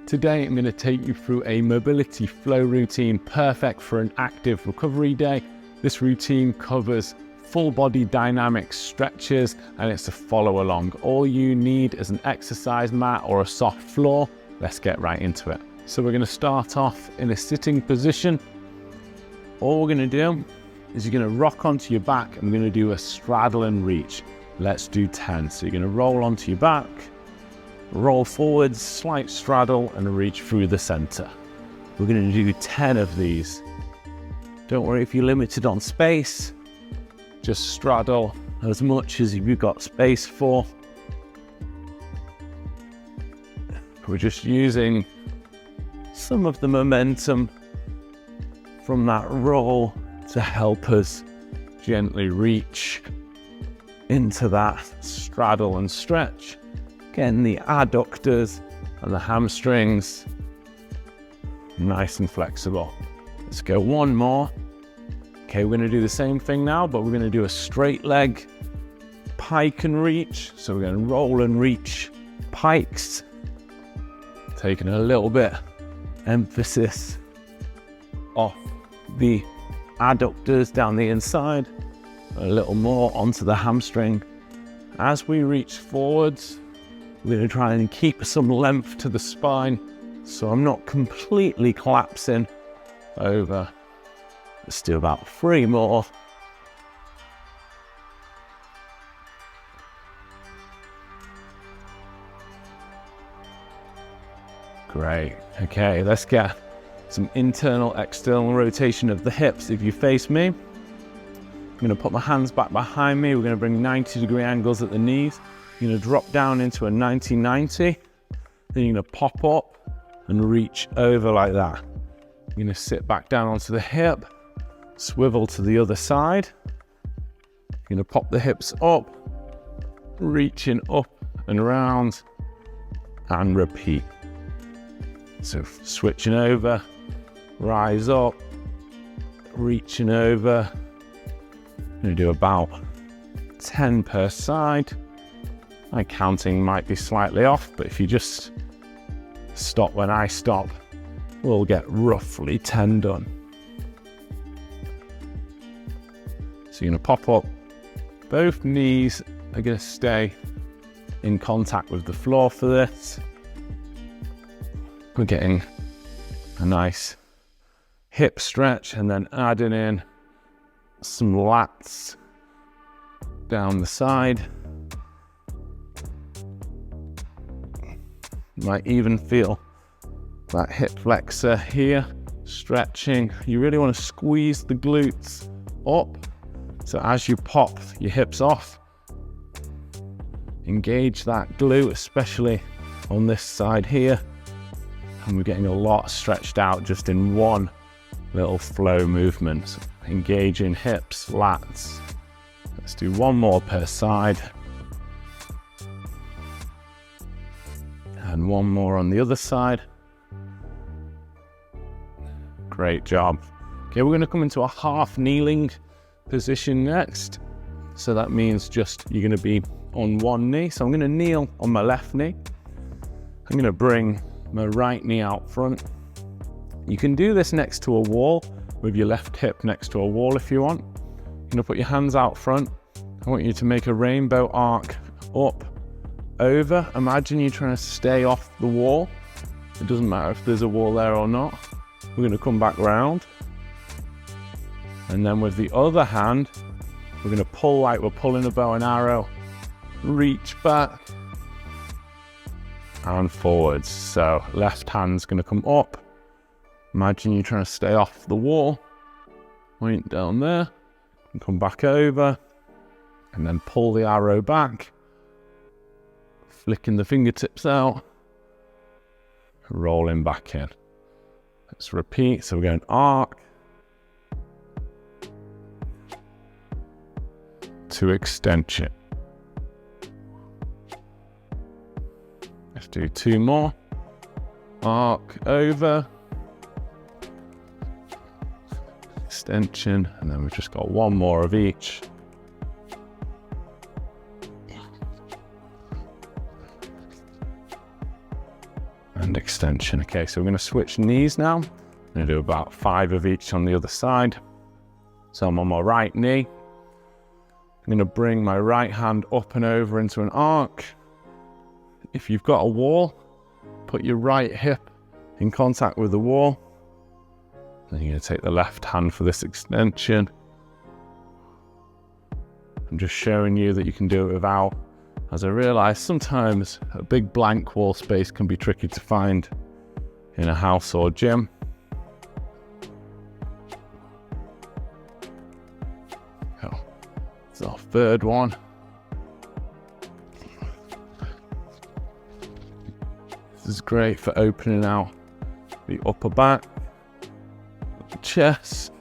Today I'm going to take you through a mobility flow routine perfect for an active recovery day. This routine covers full body dynamic stretches and it's a follow along. All you need is an exercise mat or a soft floor. Let's get right into it. So we're going to start off in a sitting position. All we're going to do is you're going to rock onto your back and we're going to do a straddle and reach. Let's do 10. So you're going to roll onto your back, roll forwards, slight straddle and reach through the center. We're going to do 10 of these. Don't worry if you're limited on space. Just straddle as much as you've got space for. We're just using some of the momentum from that roll to help us gently reach into that straddle and stretch. Getting the adductors and the hamstrings nice and flexible. Let's go one more. Okay, we're going to do the same thing now, but we're going to do a straight leg pike and reach. So we're going to roll and reach pikes, taking a little bit emphasis off the adductors down the inside, a little more onto the hamstring. As we reach forwards, we're going to try and keep some length to the spine so I'm not completely collapsing over. Let's do about 3 more. Great. Okay, let's get some internal, external rotation of the hips. If you face me, I'm going to put my hands back behind me. We're going to bring 90-degree angles at the knees. You're going to drop down into a 90-90. Then you're going to pop up and reach over like that. You're going to sit back down onto the hip, swivel to the other side. You're going to pop the hips up, reaching up and around, and repeat. So switching over, rise up, reaching over. I'm going to do about 10 per side. My counting might be slightly off, but if you just stop when I stop, we'll get roughly 10 done. So you're going to pop up. Both knees are going to stay in contact with the floor for this. We're getting a nice hip stretch and then adding in some lats down the side. You might even feel that hip flexor here stretching. You really want to squeeze the glutes up. So as you pop your hips off, engage that glute, especially on this side here. And we're getting a lot stretched out just in one little flow movement. So engaging hips, lats. Let's do one more per side. And one more on the other side. Great job. Okay, we're going to come into a half kneeling position next. So that means just you're going to be on one knee. So I'm going to kneel on my left knee. I'm going to bring my right knee out front. You can do this next to a wall with your left hip next to a wall if you want. You're going to put your hands out front. I want you to make a rainbow arc up, over. Imagine you're trying to stay off the wall. It doesn't matter if there's a wall there or not. We're going to come back round. And then with the other hand, we're going to pull like we're pulling a bow and arrow. Reach back and forwards. So left hand's going to come up. Imagine you're trying to stay off the wall. Point down there and come back over. And then pull the arrow back. Flicking the fingertips out. Rolling back in. Let's repeat. So we're going arc to extension. Let's do 2 more. Arc over. Extension. And then we've just got 1 more of each. and extension. Okay, so we're going to switch knees now. I'm going to do about 5 of each on the other side. So I'm on my right knee. I'm going to bring my right hand up and over into an arc. If you've got a wall, put your right hip in contact with the wall. Then you're going to take the left hand for this extension. I'm just showing you that you can do it without, as I realize sometimes a big blank wall space can be tricky to find in a house or gym. Oh, it's our third one. This is great for opening out the upper back, the chest,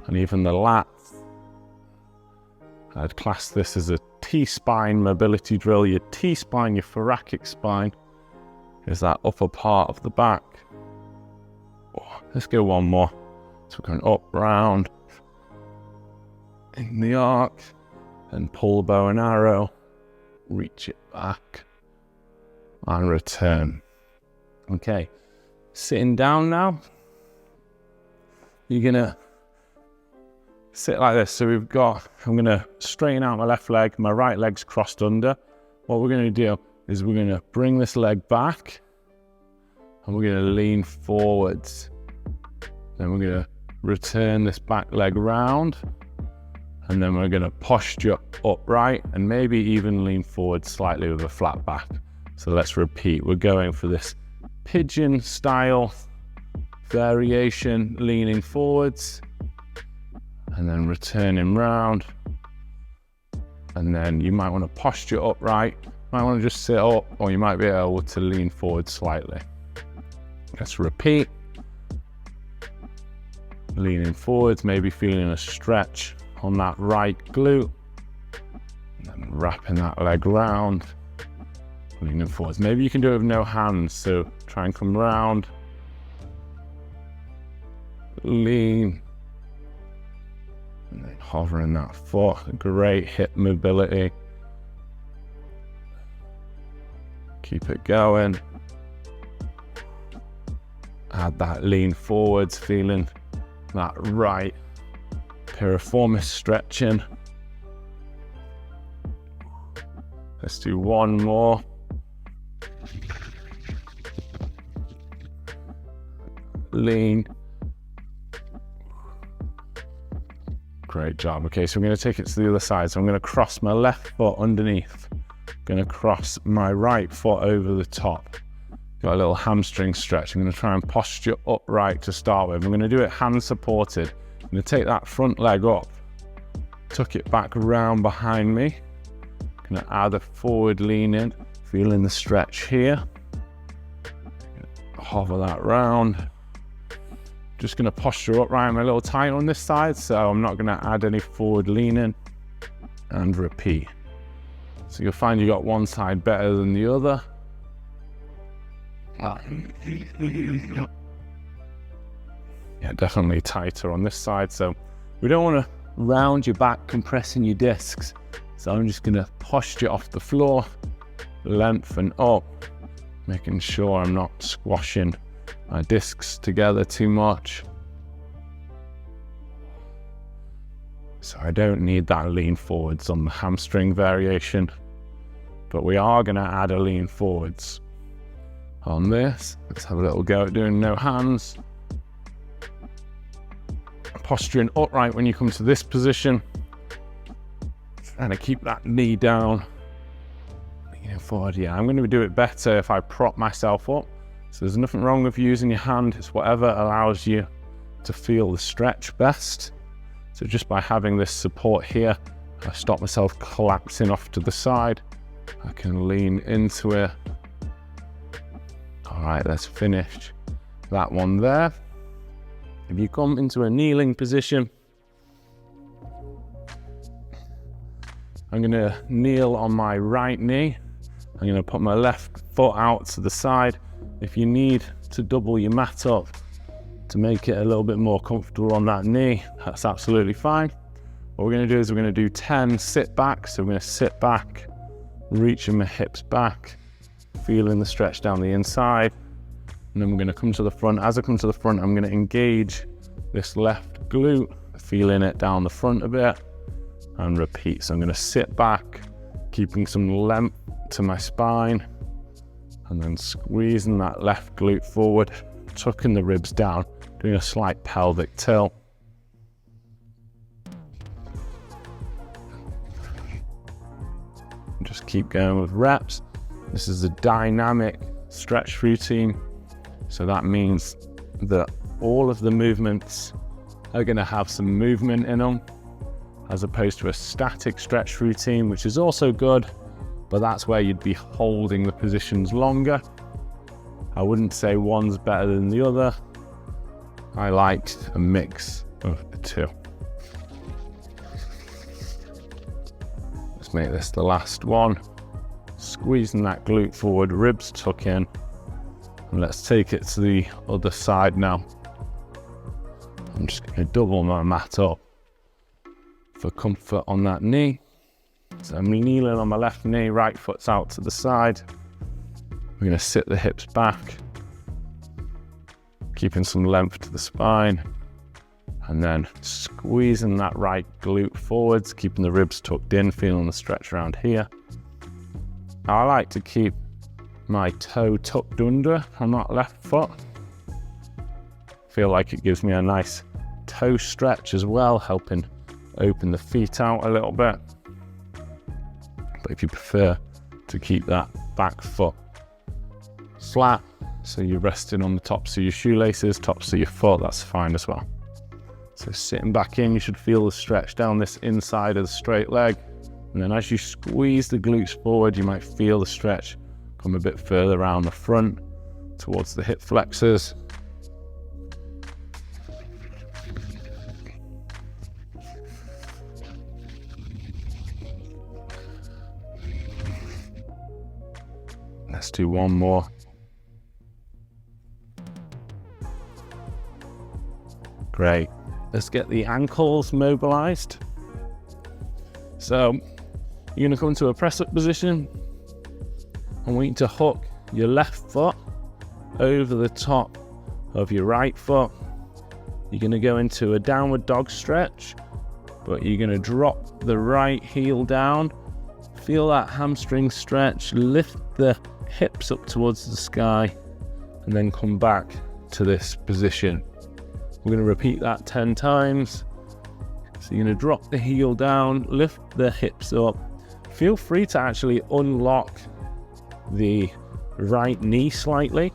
and even the lats. I'd class this as a T-spine mobility drill. Your T-spine, your thoracic spine, is that upper part of the back. Oh, let's go one more. So we're going up, round, in the arc, then pull the bow and arrow, reach it back, and return. Okay, sitting down now. You're gonna sit like this. So I'm gonna straighten out my left leg, my right leg's crossed under. What we're gonna do is we're gonna bring this leg back and we're gonna lean forwards. Then we're gonna return this back leg round, and then we're gonna posture upright and maybe even lean forward slightly with a flat back. So let's repeat. We're going for this pigeon style variation, leaning forwards, and then returning round. And then you might want to posture upright, might want to just sit up, or you might be able to lean forward slightly. Let's repeat. Leaning forwards, maybe feeling a stretch on that right glute. And then wrapping that leg round, leaning forwards. Maybe you can do it with no hands, so try and come round, lean, and then hovering that foot. Great hip mobility. Keep it going. Add that lean forwards, feeling that right piriformis stretching. Let's do one more. Lean. Great job. Okay, so I'm going to take it to the other side. So I'm going to cross my left foot underneath. I'm going to cross my right foot over the top. Got a little hamstring stretch. I'm going to try and posture upright to start with. I'm going to do it hand supported. I'm going to take that front leg up, tuck it back around behind me. I'm going to add a forward lean in, feeling the stretch here. Hover that round. Just going to posture upright. I'm a little tight on this side, so I'm not going to add any forward lean in, and repeat. So you'll find you got one side better than the other. Yeah, definitely tighter on this side. So we don't want to round your back, compressing your discs. So I'm just going to posture off the floor, lengthen up, making sure I'm not squashing my discs together too much. So I don't need that lean forwards on the hamstring variation, but we are going to add a lean forwards on this. Let's have a little go at doing no hands. Posturing upright when you come to this position. Trying to keep that knee down. Leaning forward. Yeah, I'm going to do it better if I prop myself up. So there's nothing wrong with using your hand. It's whatever allows you to feel the stretch best. So just by having this support here, I stop myself collapsing off to the side. I can lean into it. All right, let's finish that one there. If you come into a kneeling position, I'm gonna kneel on my right knee. I'm gonna put my left foot out to the side. If you need to double your mat up to make it a little bit more comfortable on that knee, that's absolutely fine. What we're gonna do is we're gonna do 10 sit backs. So we're gonna sit back, reaching my hips back, feeling the stretch down the inside. And then we're going to come to the front. As I come to the front, I'm going to engage this left glute, feeling it down the front a bit, and repeat. So I'm going to sit back, keeping some length to my spine, and then squeezing that left glute forward, tucking the ribs down, doing a slight pelvic tilt. And just keep going with reps. This is a dynamic stretch routine, so that means that all of the movements are going to have some movement in them, as opposed to a static stretch routine, which is also good, but that's where you'd be holding the positions longer. I wouldn't say one's better than the other. I like a mix of the two. Let's make this the last one. Squeezing that glute forward, ribs tuck in, and let's take it to the other side now. I'm just going to double my mat up for comfort on that knee. So I'm kneeling on my left knee, right foot's out to the side. We're going to sit the hips back, keeping some length to the spine, and then squeezing that right glute forwards, keeping the ribs tucked in, feeling the stretch around here. Now, I like to keep my toe tucked under on that left foot. Feel like it gives me a nice toe stretch as well, helping open the feet out a little bit. But if you prefer to keep that back foot flat, so you're resting on the tops of your shoelaces, tops of your foot, that's fine as well. So sitting back in, you should feel the stretch down this inside of the straight leg. And then as you squeeze the glutes forward, you might feel the stretch come a bit further around the front towards the hip flexors. Let's do one more. Great. Let's get the ankles mobilized. So you're going to come to a press up position. I want you to hook your left foot over the top of your right foot. You're going to go into a downward dog stretch, but you're going to drop the right heel down. Feel that hamstring stretch, lift the hips up towards the sky, and then come back to this position. We're going to repeat that 10 times. So you're going to drop the heel down, lift the hips up. Feel free to actually unlock the right knee slightly.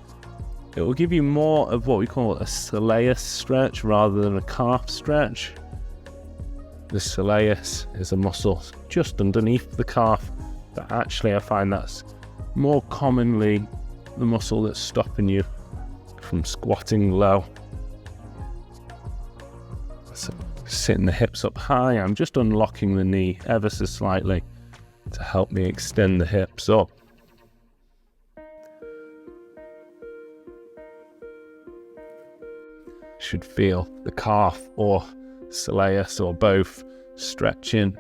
It will give you more of what we call a soleus stretch rather than a calf stretch. The soleus is a muscle just underneath the calf, but actually I find that's more commonly the muscle that's stopping you from squatting low. So sitting the hips up high, I'm just unlocking the knee ever so slightly to help me extend the hips up. Should feel the calf or soleus or both stretching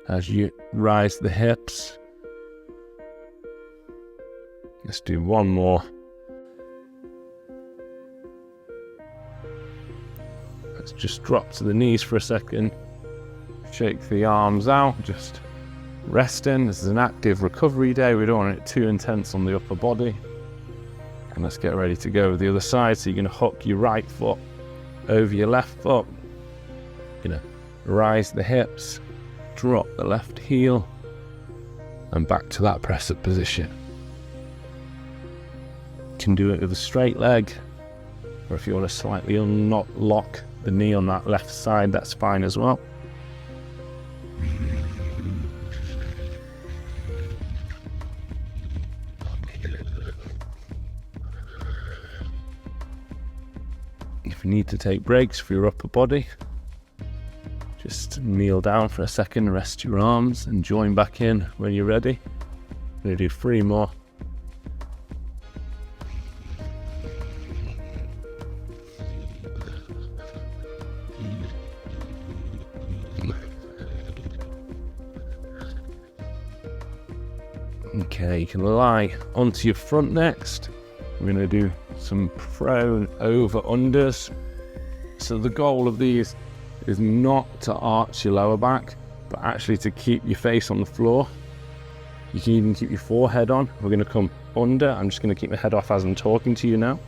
as you rise the hips. Let's do one more. Let's just drop to the knees for a second. Shake the arms out, just resting. This is an active recovery day. We don't want it too intense on the upper body. And let's get ready to go with the other side. So you're going to hook your right foot over your left foot. You're going to rise the hips, drop the left heel, and back to that press up position. You can do it with a straight leg, or if you want to slightly unlock the knee on that left side, that's fine as well. If you need to take breaks for your upper body, just kneel down for a second, rest your arms, and join back in when you're ready. I'm going to do 3 more. Okay. Okay, you can lie onto your front next. We're going to do some prone over-unders. So the goal of these is not to arch your lower back, but actually to keep your face on the floor. You can even keep your forehead on. We're going to come under. I'm just going to keep my head off as I'm talking to you now.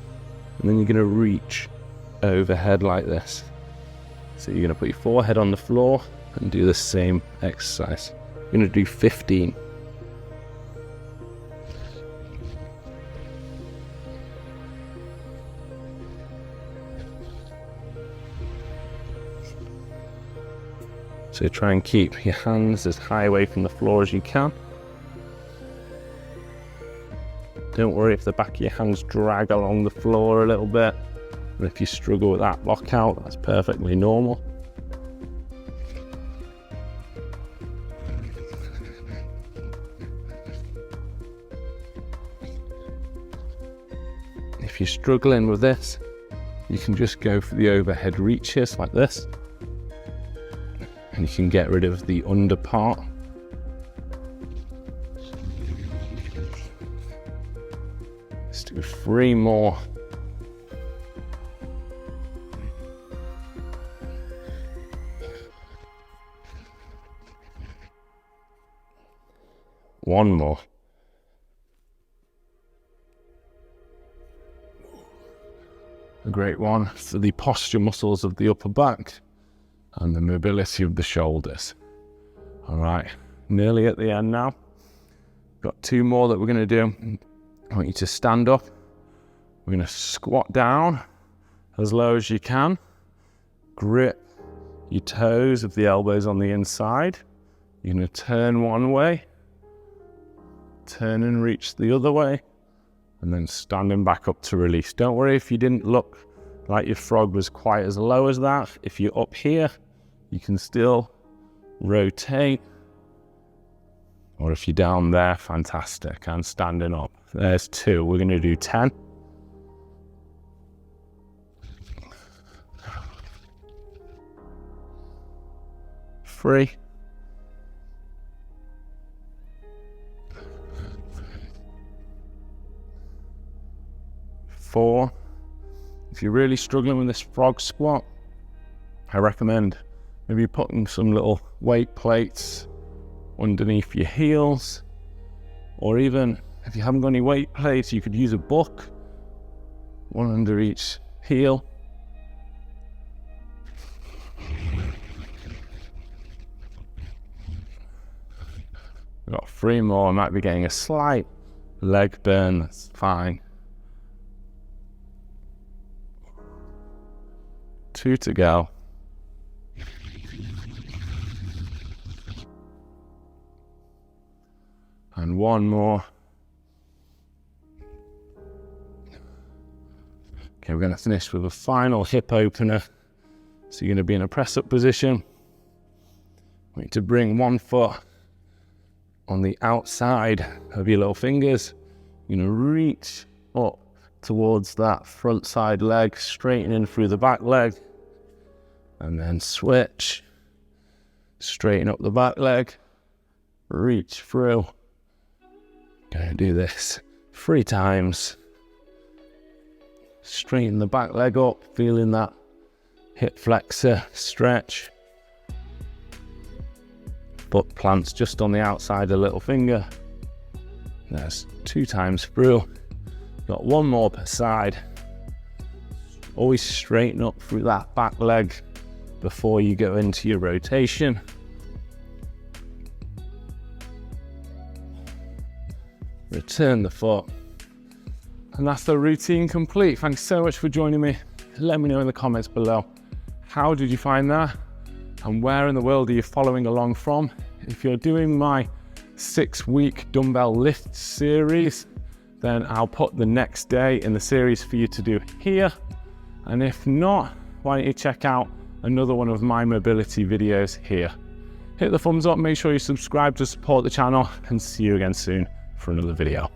And then you're going to reach overhead like this. So you're going to put your forehead on the floor and do the same exercise. You're going to do 15. So try and keep your hands as high away from the floor as you can. Don't worry if the back of your hands drag along the floor a little bit. And if you struggle with that lockout, that's perfectly normal. If you're struggling with this, you can just go for the overhead reaches like this. And you can get rid of the under part. Let's do 3 more. One more. A great one for the posture muscles of the upper back and the mobility of the shoulders. All right, nearly at the end now. Got 2 more that we're going to do. I want you to stand up. We're going to squat down as low as you can. Grip your toes of the elbows on the inside. You're going to turn one way, turn and reach the other way, and then standing back up to release. Don't worry if you didn't look like your frog was quite as low as that. If you're up here, you can still rotate. Or if you're down there, fantastic, and standing up. There's 2, we're gonna do 10. Three. 4. If you're really struggling with this frog squat, I recommend maybe putting some little weight plates underneath your heels, or even if you haven't got any weight plates, you could use a book, one under each heel. We've got 3 more. I might be getting a slight leg burn, that's fine. 2 to go. And 1 more. Okay, we're going to finish with a final hip opener. So you're going to be in a press-up position. I want you to bring 1 foot on the outside of your little fingers. You're going to reach up towards that front side leg, straightening through the back leg, and then switch, straighten up the back leg, reach through. Gonna do this 3 times. Straighten the back leg up, feeling that hip flexor stretch. Foot plants just on the outside of the little finger. There's 2 times through. Got 1 more per side. Always straighten up through that back leg before you go into your rotation. Return the foot. And that's the routine complete. Thanks so much for joining me. Let me know in the comments below, how did you find that? And where in the world are you following along from? If you're doing my 6-week Dumbbell LIFT Series, then I'll put the next day in the series for you to do here. And if not, why don't you check out another one of my mobility videos here. Hit the thumbs up, make sure you subscribe to support the channel, and see you again soon for another video.